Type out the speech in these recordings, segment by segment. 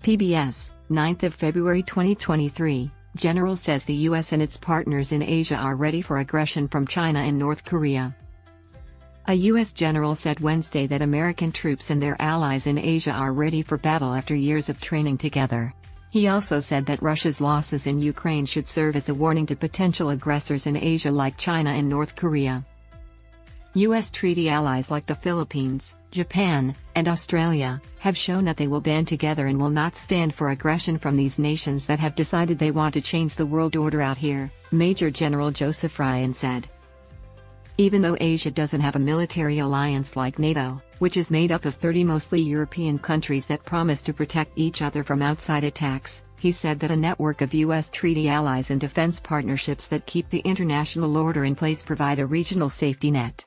PBS, 9th of February 2023, General says the U.S. and its partners in Asia are ready for aggression from China and North Korea. A U.S. general said Wednesday that American troops and their allies in Asia are ready for battle after years of training together. He also said that Russia's losses in Ukraine should serve as a warning to potential aggressors in Asia like China and North Korea. U.S. treaty allies like the Philippines, Japan, and Australia have shown that they will band together and will not stand for aggression from these nations that have decided they want to change the world order out here, Major General Joseph Ryan said. Even though Asia doesn't have a military alliance like NATO, which is made up of 30 mostly European countries that promise to protect each other from outside attacks, he said that a network of U.S. treaty allies and defense partnerships that keep the international order in place provide a regional safety net.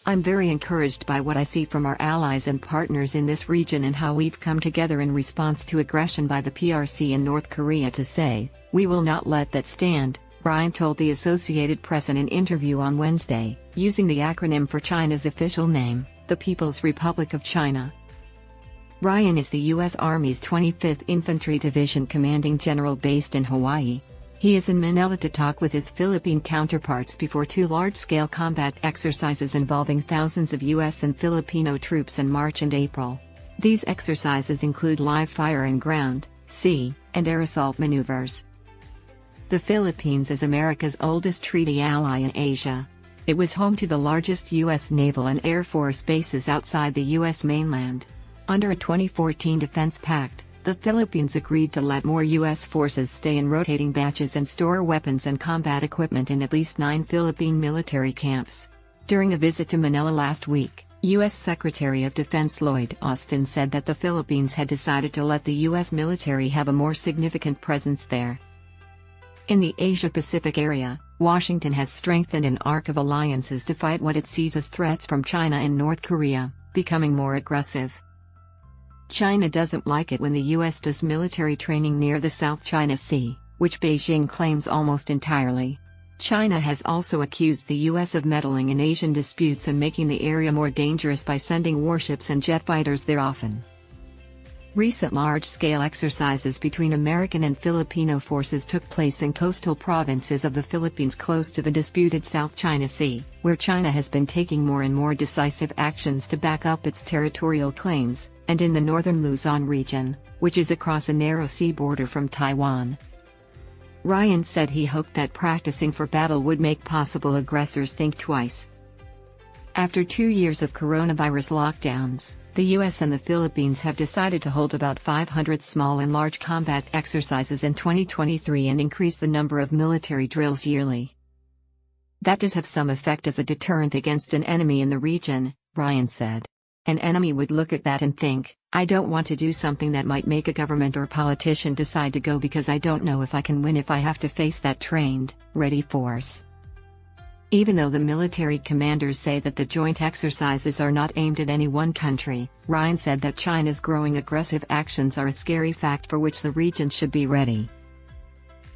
I'm very encouraged by what I see from our allies and partners in this region and how we've come together in response to aggression by the PRC in North Korea to say, we will not let that stand, Ryan told the Associated Press in an interview on Wednesday, using the acronym for China's official name, the People's Republic of China. Ryan is the U.S. Army's 25th Infantry Division commanding general based in Hawaii. He is in Manila to talk with his Philippine counterparts before two large-scale combat exercises involving thousands of U.S. and Filipino troops in March and April. These exercises include live fire and ground, sea, and air assault maneuvers. The Philippines is America's oldest treaty ally in Asia. It was home to the largest U.S. naval and air force bases outside the U.S. mainland. Under a 2014 defense pact, the Philippines agreed to let more U.S. forces stay in rotating batches and store weapons and combat equipment in at least 9 Philippine military camps. During a visit to Manila last week, U.S. Secretary of Defense Lloyd Austin said that the Philippines had decided to let the U.S. military have a more significant presence there. In the Asia-Pacific area, Washington has strengthened an arc of alliances to fight what it sees as threats from China and North Korea, becoming more aggressive. China doesn't like it when the U.S. does military training near the South China Sea, which Beijing claims almost entirely. China has also accused the U.S. of meddling in Asian disputes and making the area more dangerous by sending warships and jet fighters there often. Recent large-scale exercises between American and Filipino forces took place in coastal provinces of the Philippines close to the disputed South China Sea, where China has been taking more and more decisive actions to back up its territorial claims, and in the northern Luzon region, which is across a narrow sea border from Taiwan. Ryan said he hoped that practicing for battle would make possible aggressors think twice. After 2 years of coronavirus lockdowns, the U.S. and the Philippines have decided to hold about 500 small and large combat exercises in 2023 and increase the number of military drills yearly. That does have some effect as a deterrent against an enemy in the region, Ryan said. An enemy would look at that and think, I don't want to do something that might make a government or politician decide to go because I don't know if I can win if I have to face that trained, ready force. Even though the military commanders say that the joint exercises are not aimed at any one country, Ryan said that China's growing aggressive actions are a scary fact for which the region should be ready.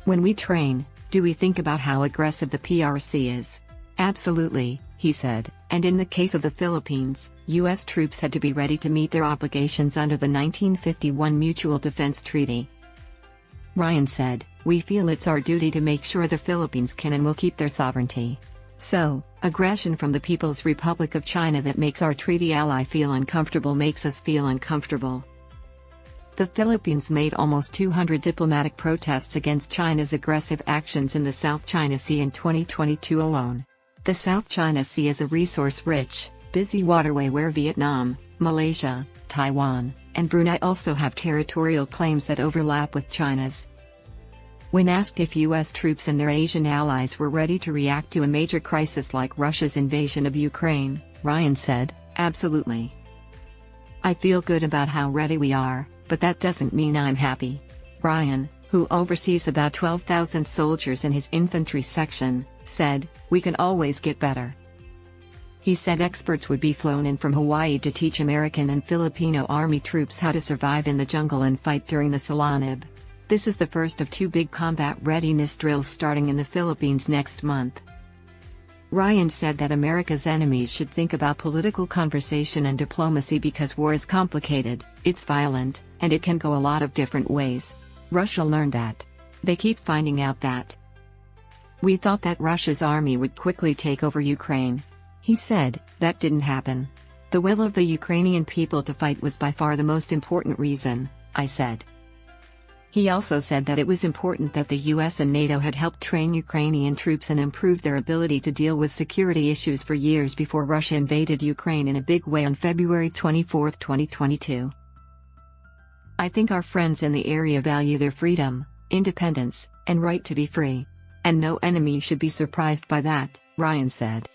When we train, do we think about how aggressive the PRC is? Absolutely, he said, and in the case of the Philippines, U.S. troops had to be ready to meet their obligations under the 1951 Mutual Defense Treaty. Ryan said, we feel it's our duty to make sure the Philippines can and will keep their sovereignty. So, aggression from the People's Republic of China that makes our treaty ally feel uncomfortable makes us feel uncomfortable. The Philippines made almost 200 diplomatic protests against China's aggressive actions in the South China Sea in 2022 alone. The South China Sea is a resource-rich, busy waterway where Vietnam, Malaysia, Taiwan, and Brunei also have territorial claims that overlap with China's. When asked if U.S. troops and their Asian allies were ready to react to a major crisis like Russia's invasion of Ukraine, Ryan said, absolutely. I feel good about how ready we are, but that doesn't mean I'm happy. Ryan, who oversees about 12,000 soldiers in his infantry section, said, we can always get better. He said experts would be flown in from Hawaii to teach American and Filipino Army troops how to survive in the jungle and fight during the Salanib. This is the first of 2 big combat readiness drills starting in the Philippines next month. Ryan said that America's enemies should think about political conversation and diplomacy because war is complicated, it's violent, and it can go a lot of different ways. Russia learned that. They keep finding out that. We thought that Russia's army would quickly take over Ukraine. He said, that didn't happen. The will of the Ukrainian people to fight was by far the most important reason, I said. He also said that it was important that the US and NATO had helped train Ukrainian troops and improve their ability to deal with security issues for years before Russia invaded Ukraine in a big way on February 24, 2022. I think our friends in the area value their freedom, independence, and right to be free. And no enemy should be surprised by that, Ryan said.